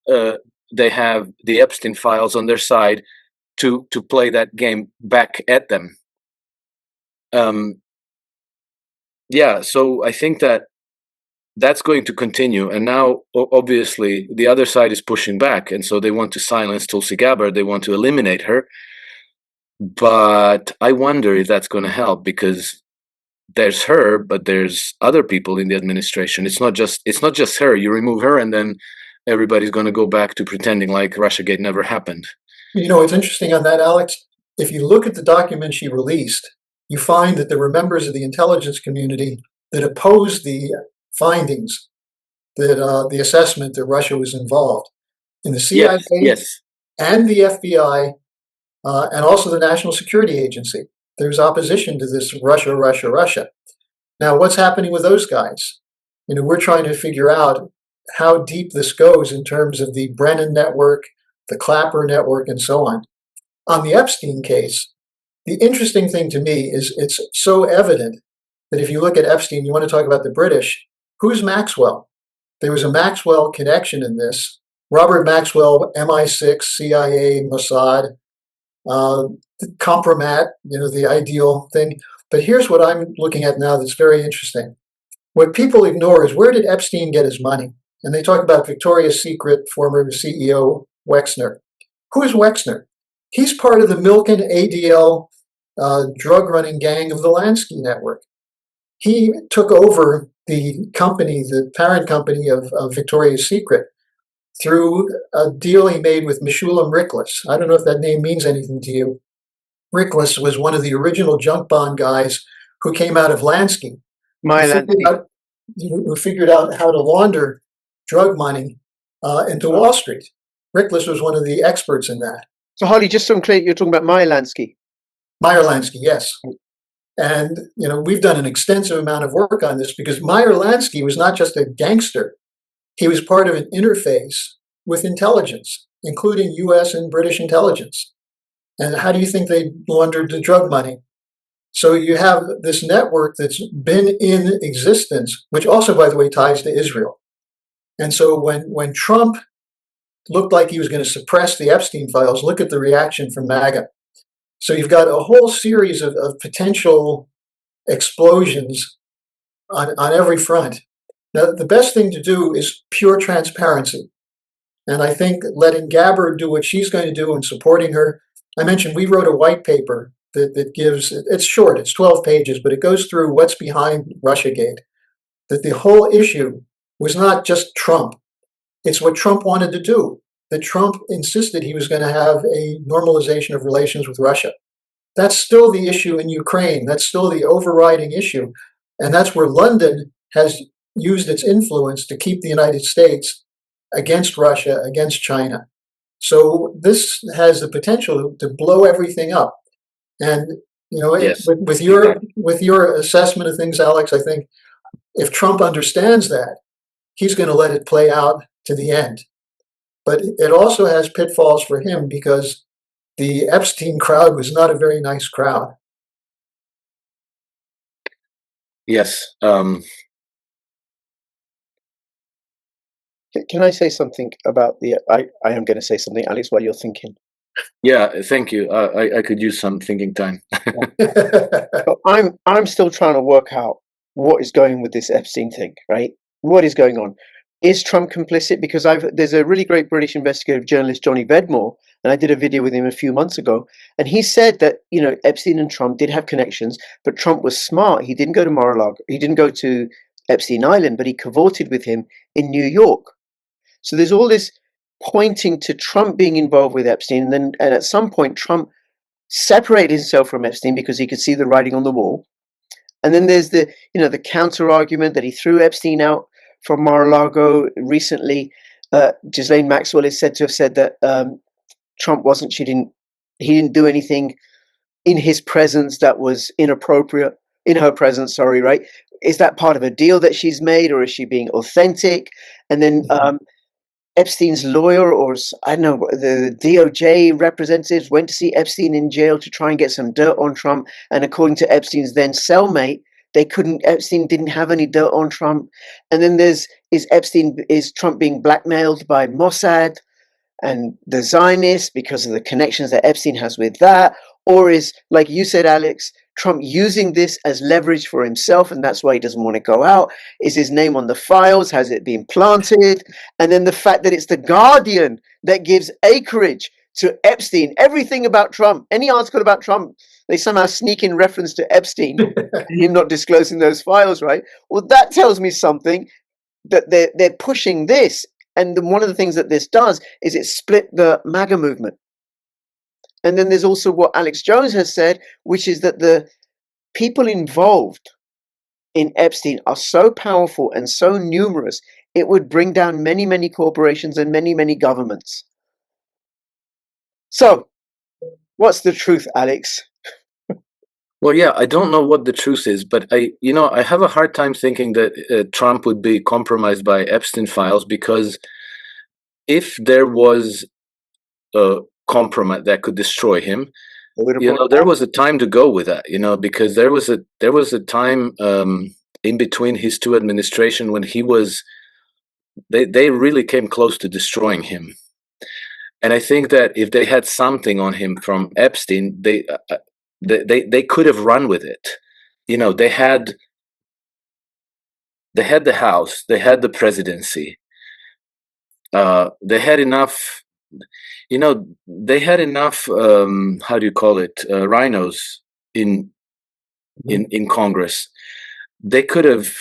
they have the Epstein files on their side to play that game back at them. So I think that's going to continue. And now, obviously, the other side is pushing back. And so they want to silence Tulsi Gabbard. They want to eliminate her. But I wonder if that's going to help, because there's her, but there's other people in the administration. It's not just her. You remove her, and then everybody's going to go back to pretending like Russiagate never happened. It's interesting on that, Alex. If you look at the document she released, you find that there were members of the intelligence community that opposed the findings, that the assessment that Russia was involved in the CIA and the FBI, and also the National Security Agency. There's opposition to this Russia, Russia, Russia. Now, what's happening with those guys? We're trying to figure out how deep this goes in terms of the Brennan network, the Clapper network, and so on. On the Epstein case, the interesting thing to me is it's so evident that if you look at Epstein, you want to talk about the British, who's Maxwell? There was a Maxwell connection in this. Robert Maxwell, MI6, CIA, Mossad, compromat, the ideal thing. But here's what I'm looking at now that's very interesting. What people ignore is, where did Epstein get his money? And they talk about Victoria's Secret former CEO Wexner. Who is Wexner? He's part of the Milken ADL drug running gang of the Lansky network. He took over the company, the parent company of Victoria's Secret, through a deal he made with Meshulam Riklis. I don't know if that name means anything to you. Riklis was one of the original junk bond guys who came out of Lansky, who figured out how to launder drug money into Wall Street. Riklis was one of the experts in that. So, Harley, just so I'm clear, you're talking about Meyer Lansky. Meyer Lansky, yes. And, we've done an extensive amount of work on this, because Meyer Lansky was not just a gangster. He was part of an interface with intelligence, including U.S. and British intelligence. And how do you think they laundered the drug money? So you have this network that's been in existence, which also, by the way, ties to Israel. And so when Trump looked like he was going to suppress the Epstein files, look at the reaction from MAGA. So you've got a whole series of potential explosions on every front. Now, the best thing to do is pure transparency. And I think letting Gabbard do what she's going to do and supporting her. I mentioned we wrote a white paper that gives, it's short, it's 12 pages, but it goes through what's behind Russiagate. That the whole issue was not just Trump. It's what Trump wanted to do. That Trump insisted he was going to have a normalization of relations with Russia. That's still the issue in Ukraine. That's still the overriding issue. And that's where London has used its influence to keep the United States against Russia, against China. So this has the potential to blow everything up. And Yes. with your assessment of things, Alex, I think if Trump understands that, he's going to let it play out to the end. But it also has pitfalls for him because the Epstein crowd was not a very nice crowd. Yes. Can I say something about I am going to say something, Alex, while you're thinking. Yeah, thank you. I could use some thinking time. I'm still trying to work out what is going with this Epstein thing, right? What is going on? Is Trump complicit? Because there's a really great British investigative journalist, Johnny Vedmore, and I did a video with him a few months ago, and he said that Epstein and Trump did have connections, but Trump was smart. He didn't go to Mar-a-Lago. He didn't go to Epstein Island, but he cavorted with him in New York. So there's all this pointing to Trump being involved with Epstein, and at some point Trump separated himself from Epstein because he could see the writing on the wall. And then there's the counter argument that he threw Epstein out from Mar-a-Lago recently. Ghislaine Maxwell is said to have said that Trump he didn't do anything in his presence that was inappropriate, in her presence, sorry, right? Is that part of a deal that she's made, or is she being authentic? And then Epstein's lawyer, or I don't know, the DOJ representatives went to see Epstein in jail to try and get some dirt on Trump. And according to Epstein's then cellmate, Epstein didn't have any dirt on Trump. And then is Trump being blackmailed by Mossad and the Zionists because of the connections that Epstein has with that? Or is, like you said, Alex, Trump using this as leverage for himself, and that's why he doesn't want to go out? Is his name on the files? Has it been planted? And then the fact that it's the Guardian that gives acreage to Epstein. Everything about Trump, any article about Trump, they somehow sneak in reference to Epstein and him not disclosing those files, right? Well, that tells me something, that they're pushing this. And one of the things that this does is it split the MAGA movement. And then there's also what Alex Jones has said, which is that the people involved in Epstein are so powerful and so numerous, it would bring down many, many corporations and many, many governments. So, what's the truth, Alex? Well, yeah, I don't know what the truth is, but I have a hard time thinking that Trump would be compromised by Epstein files, because if there was a compromise that could destroy him, there was a time to go with that, because there was a time in between his two administrations when they really came close to destroying him. And I think that if they had something on him from Epstein, they could have run with it. They had the House, they had the presidency, they had enough. They had enough. How do you call it? Rhinos in Congress. They could have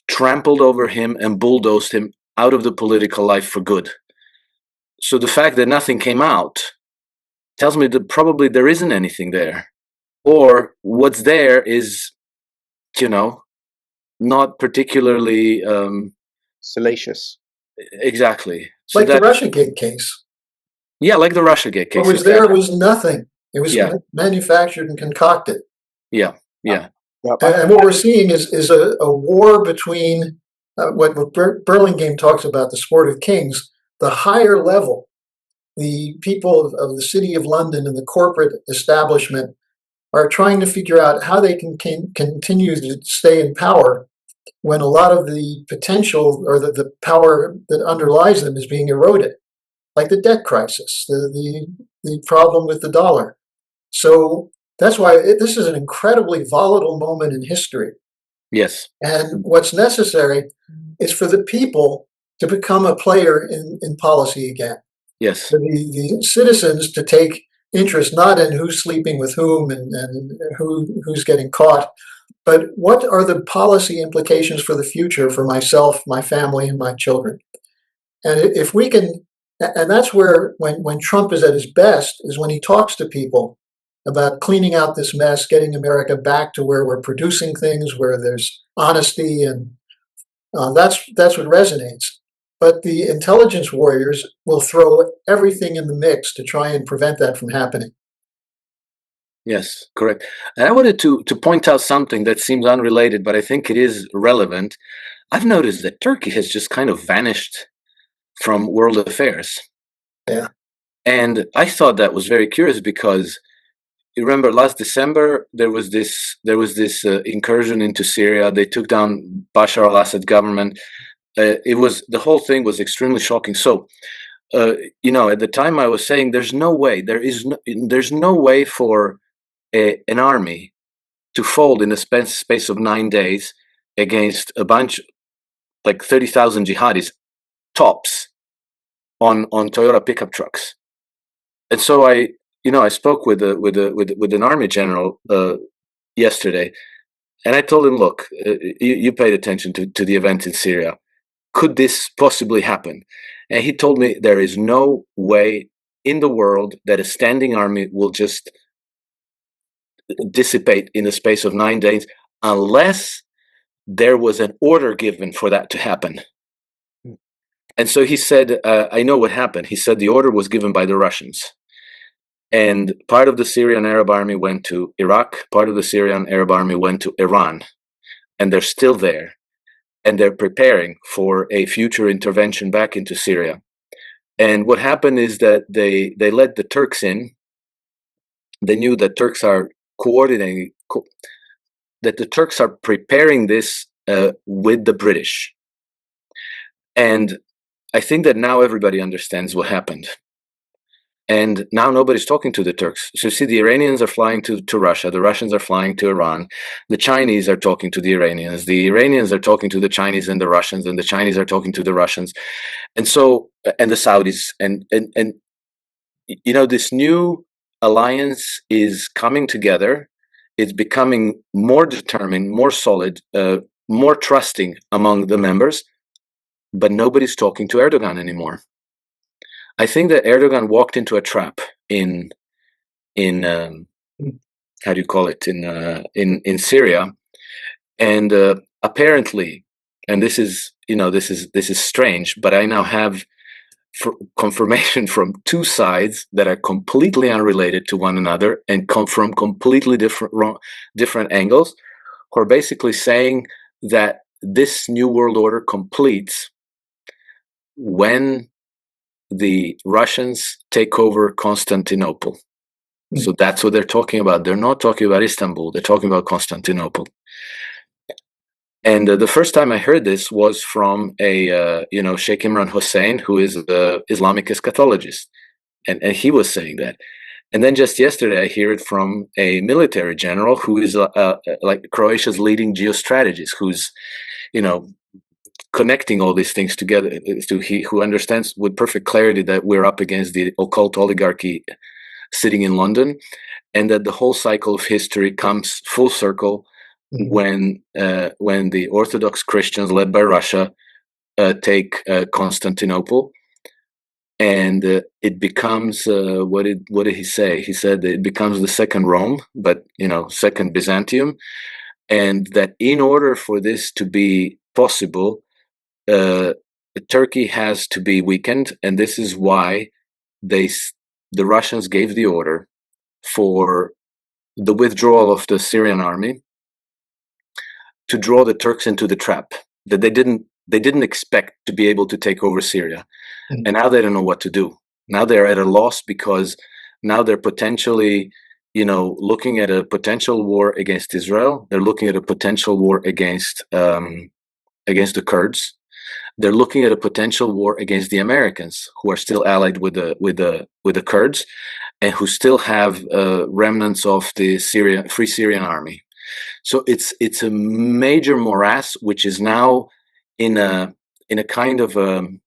trampled over him and bulldozed him out of the political life for good. So the fact that nothing came out tells me that probably there isn't anything there, or what's there is, not particularly salacious. Exactly. So like the Russiagate case. Yeah, like the Russiagate case. What was there was nothing. It was manufactured and concocted. Yeah. And what we're seeing is a war between what Burlingame talks about, the sport of kings, the higher level, the people of the City of London and the corporate establishment are trying to figure out how they can continue to stay in power when a lot of the potential or the power that underlies them is being eroded, like the debt crisis, the problem with the dollar. So that's why this is an incredibly volatile moment in history. Yes. And what's necessary is for the people to become a player in policy again. Yes. For the citizens to take interest not in who's sleeping with whom and who's getting caught, but what are the policy implications for the future for myself, my family, and my children? And if we can, and that's where when Trump is at his best is when he talks to people about cleaning out this mess, getting America back to where we're producing things, where there's honesty and That's what resonates. But the intelligence warriors will throw everything in the mix to try and prevent that from happening. Yes, correct. And I wanted to point out something that seems unrelated, but I think it is relevant. I've noticed that Turkey has just kind of vanished from world affairs. Yeah. And I thought that was very curious because you remember last December there was this incursion into Syria. They took down Bashar al-Assad government. The whole thing was extremely shocking. So at the time I was saying there's no way for an army to fold in a space of 9 days against a bunch like 30,000 jihadis tops on Toyota pickup trucks. And so I spoke with an army general yesterday, and I told him, look, you paid attention to the event in Syria. Could this possibly happen? And he told me there is no way in the world that a standing army will just dissipate in the space of 9 days unless there was an order given for that to happen. And so he said, I know what happened. He said the order was given by the Russians. And part of the Syrian Arab army went to Iraq, part of the Syrian Arab army went to Iran, and they're still there. And they're preparing for a future intervention back into Syria. And what happened is that they let the Turks in. They knew that Turks are coordinating, that the Turks are preparing this with the British. And I think that now everybody understands what happened. And now nobody's talking to the Turks. So you see, the Iranians are flying to Russia. The Russians are flying to Iran. The Chinese are talking to the Iranians. The Iranians are talking to the Chinese and the Russians, and the Chinese are talking to the Russians. And so, and the Saudis. And this new alliance is coming together. It's becoming more determined, more solid, more trusting among the members. But nobody's talking to Erdogan anymore. I think that Erdogan walked into a trap in how do you call it, in Syria, and apparently, and this is strange, but I now have confirmation from two sides that are completely unrelated to one another and come from completely different angles, who are basically saying that this new world order completes when the Russians take over Constantinople. So that's what they're talking about. They're not talking about Istanbul. They're talking about Constantinople. And the first time I heard this was from a Sheikh Imran Hussein, who is the Islamic eschatologist, and he was saying that. And then just yesterday, I hear it from a military general who is like Croatia's leading geostrategist, who's connecting all these things together, who understands with perfect clarity that we're up against the occult oligarchy sitting in London, and that the whole cycle of history comes full circle when the Orthodox Christians led by Russia take Constantinople, and it becomes what did he say? He said it becomes the second Rome, but second Byzantium, and that in order for this to be possible, Turkey has to be weakened, and this is why the Russians gave the order for the withdrawal of the Syrian army to draw the Turks into the trap that they didn't expect to be able to take over Syria, and now they don't know what to do. Now they're at a loss because now they're potentially, looking at a potential war against Israel. They're looking at a potential war against the Kurds. They're looking at a potential war against the Americans, who are still allied with the Kurds, and who still have remnants of the Free Syrian Army. So it's a major morass, which is now in a kind of like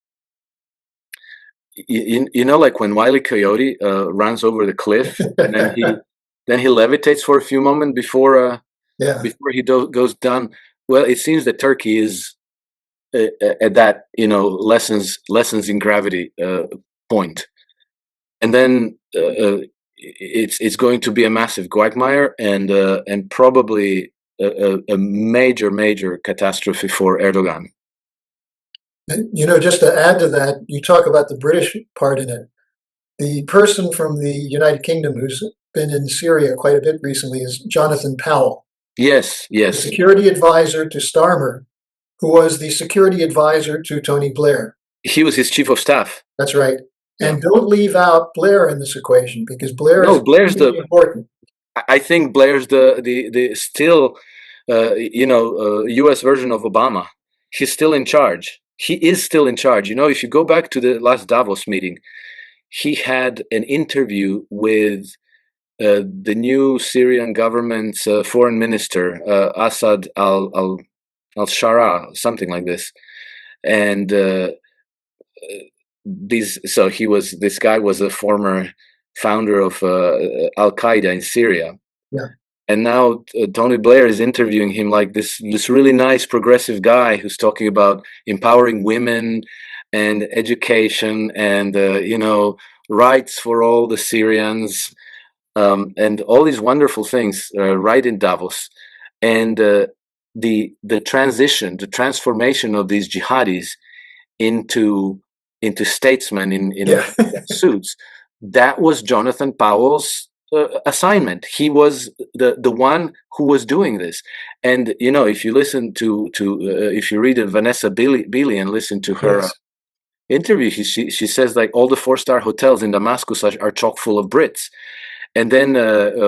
when Wile E. Coyote runs over the cliff, and then he levitates for a few moments before he goes down. Well, it seems that Turkey is at that lessons in gravity point, and then it's going to be a massive quagmire and probably a major catastrophe for Erdogan. And, just to add to that, you talk about the British part in it. The person from the United Kingdom who's been in Syria quite a bit recently is Jonathan Powell, Yes, the yes. security advisor to Starmer, who was the security advisor to Tony Blair. He was his chief of staff. That's right. And don't leave out Blair in this equation, because Blair is Blair's really important. I think Blair's the still, U.S. version of Obama. He's still in charge. He is still in charge. If you go back to the last Davos meeting, he had an interview with the new Syrian government's foreign minister, Assad al-Shara, something like this. And this guy was a former founder of Al-Qaeda in Syria. Yeah. And now Tony Blair is interviewing him like this really nice progressive guy who's talking about empowering women and education and rights for all the Syrians, and all these wonderful things right in Davos. And the transformation of these jihadis into statesmen in suits, that was Jonathan Powell's assignment. He was the one who was doing this. And if you listen to if you read Vanessa Beeley and listen to her interview, she says like all the 4-star hotels in Damascus are chock full of Brits. And then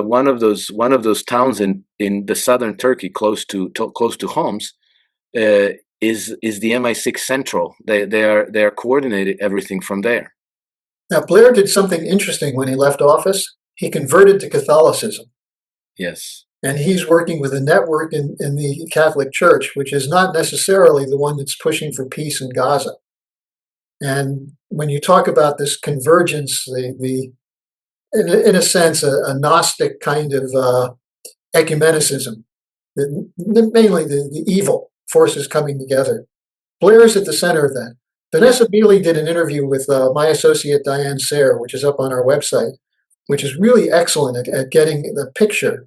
one of those towns in the southern Turkey, close to Homs, is the MI6 Central. They are coordinating everything from there. Now, Blair did something interesting when he left office. He converted to Catholicism. Yes. And he's working with a network in the Catholic Church, which is not necessarily the one that's pushing for peace in Gaza. And when you talk about this convergence, in a sense, a Gnostic kind of ecumenicism, mainly the evil forces coming together. Blair is at the center of that. Vanessa Beeley did an interview with my associate Diane Sayre, which is up on our website, which is really excellent at getting the picture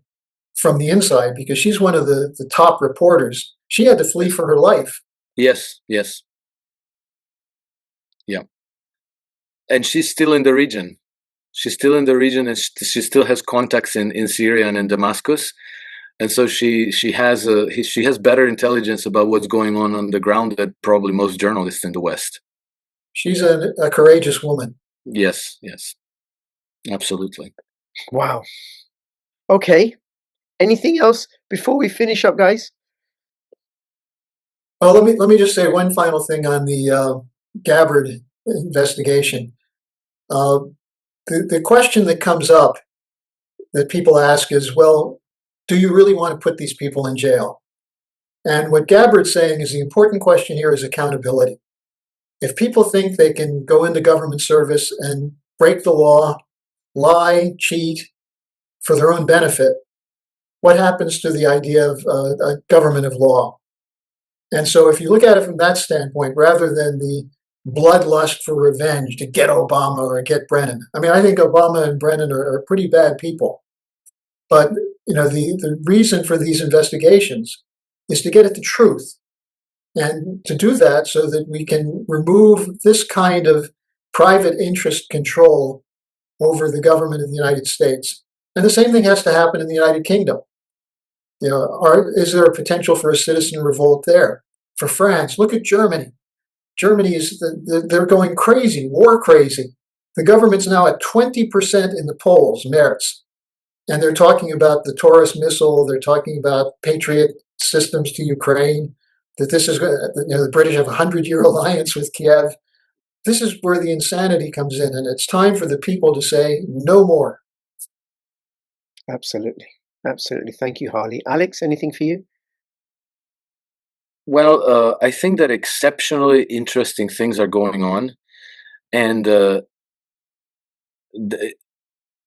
from the inside, because she's one of the top reporters. She had to flee for her life. Yes. Yeah. And she's still in the region. She's still in the region, and she still has contacts in Syria and in Damascus. And so she has better intelligence about what's going on the ground than probably most journalists in the West. She's a courageous woman. Yes, absolutely. Wow. Okay. Anything else before we finish up, guys? Well, let me just say one final thing on the Gabbard investigation. The question that comes up that people ask is, well, do you really want to put these people in jail? And what Gabbard's saying is the important question here is accountability. If people think they can go into government service and break the law, lie, cheat for their own benefit, what happens to the idea of a government of law? And so if you look at it from that standpoint, rather than the bloodlust for revenge to get Obama or get Brennan. I mean, I think Obama and Brennan are pretty bad people. But, the reason for these investigations is to get at the truth, and to do that so that we can remove this kind of private interest control over the government of the United States. And the same thing has to happen in the United Kingdom. Is there a potential for a citizen revolt there? For France, look at Germany. Germany they're going crazy, war crazy. The government's now at 20% in the polls, Merz. And they're talking about the Taurus missile. They're talking about Patriot systems to Ukraine, that this is, the British have a 100-year alliance with Kiev. This is where the insanity comes in. And it's time for the people to say no more. Absolutely. Thank you, Harley. Alex, anything for you? Well, I think that exceptionally interesting things are going on, and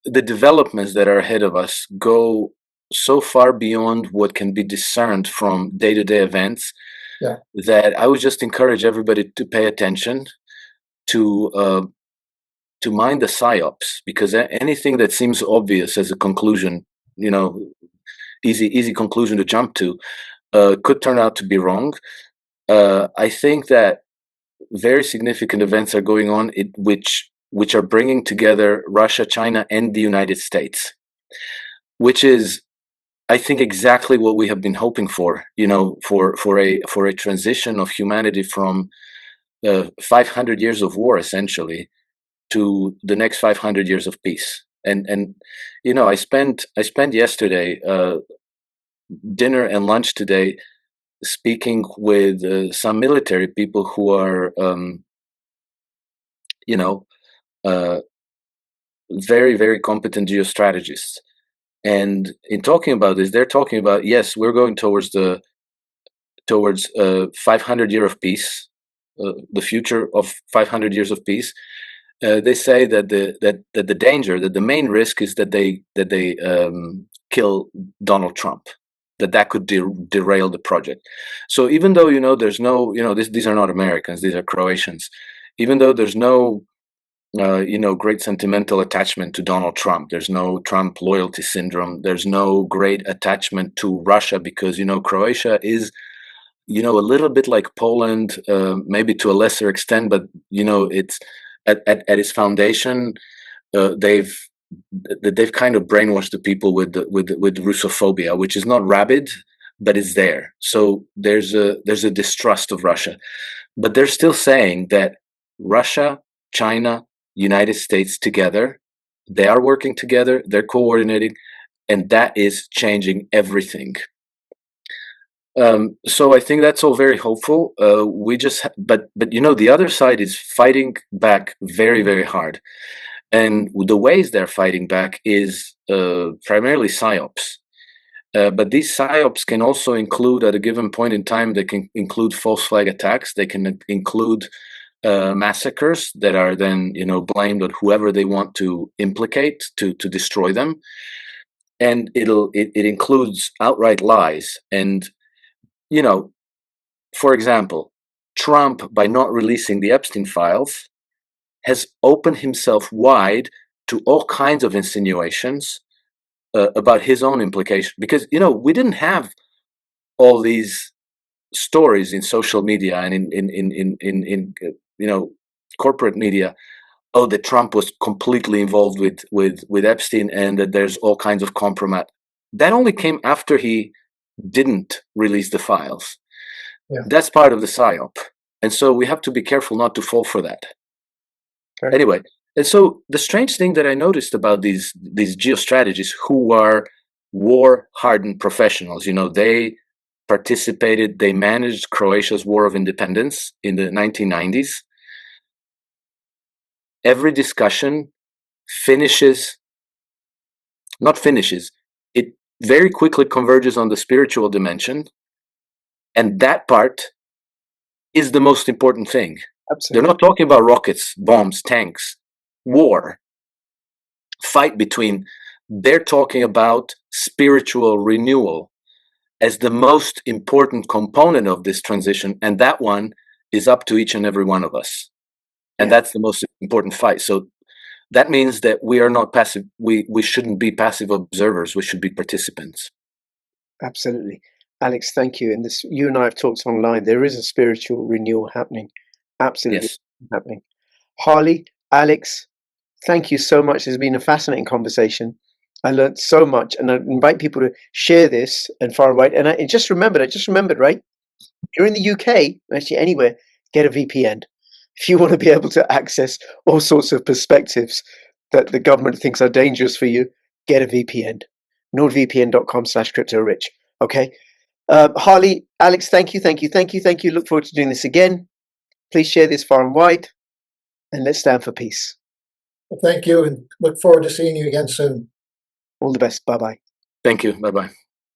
the developments that are ahead of us go so far beyond what can be discerned from day-to-day events, that I would just encourage everybody to pay attention to mind the psyops, because anything that seems obvious as a conclusion, easy conclusion to jump to, could turn out to be wrong. I think that very significant events are going on, which are bringing together Russia, China, and the United States, which is, I think, exactly what we have been hoping for. For a transition of humanity from 500 years of war, essentially, to the next 500 years of peace. And I spent yesterday, dinner and lunch today, speaking with some military people who are very, very competent geostrategists. And in talking about this, they're talking about, yes, we're going towards 500 year of peace, the future of 500 years of peace. They say that the danger, that the main risk is that they kill Donald Trump, that could derail the project. So even though there's no, these are not Americans, these are Croatians. Even though there's no great sentimental attachment to Donald Trump, there's no Trump loyalty syndrome, there's no great attachment to Russia, because Croatia is a little bit like Poland, maybe to a lesser extent, but it's at its foundation, they've kind of brainwashed the people with Russophobia, which is not rabid, but it's there. So there's a distrust of Russia, but they're still saying that Russia, China, United States together, they are working together, they're coordinating, and that is changing everything. So I think that's all very hopeful. But the other side is fighting back very, very hard, and the ways they're fighting back is primarily psyops. But these psyops can also include, at a given point in time, they can include false flag attacks. They can include massacres that are then blamed on whoever they want to implicate to destroy them, and it includes outright lies. And for example, Trump, by not releasing the Epstein files, has opened himself wide to all kinds of insinuations about his own implication. Because we didn't have all these stories in social media and in corporate media. Oh, that Trump was completely involved with Epstein, and that there's all kinds of compromise. That only came after he didn't release the files. Yeah. That's part of the psyop, and so we have to be careful not to fall for that. Okay. Anyway, and so the strange thing that I noticed about these geostrategists who are war-hardened professionals, they participated, they managed Croatia's War of Independence in the 1990s. Every discussion it very quickly converges on the spiritual dimension, and that part is the most important thing. Absolutely. They're not talking about rockets, bombs, tanks, war, fight between. They're talking about spiritual renewal as the most important component of this transition, and that one is up to each and every one of us. And that's the most important fight. So that means that we are not passive. We shouldn't be passive observers. We should be participants. Absolutely. Alex, thank you. And this, you and I have talked online. There is a spiritual renewal happening. Absolutely happening. Harley, Alex, thank you so much. It's been a fascinating conversation. I learned so much, and I invite people to share this and far and wide. And I just remembered, right? You're in the UK, actually anywhere, get a VPN. If you want to be able to access all sorts of perspectives that the government thinks are dangerous for you, get a VPN. nordvpn.com/cryptorich. Okay. Harley, Alex, thank you. Look forward to doing this again. Please share this far and wide, and let's stand for peace. Well, thank you, and look forward to seeing you again soon. All the best. Bye-bye. Thank you. Bye-bye.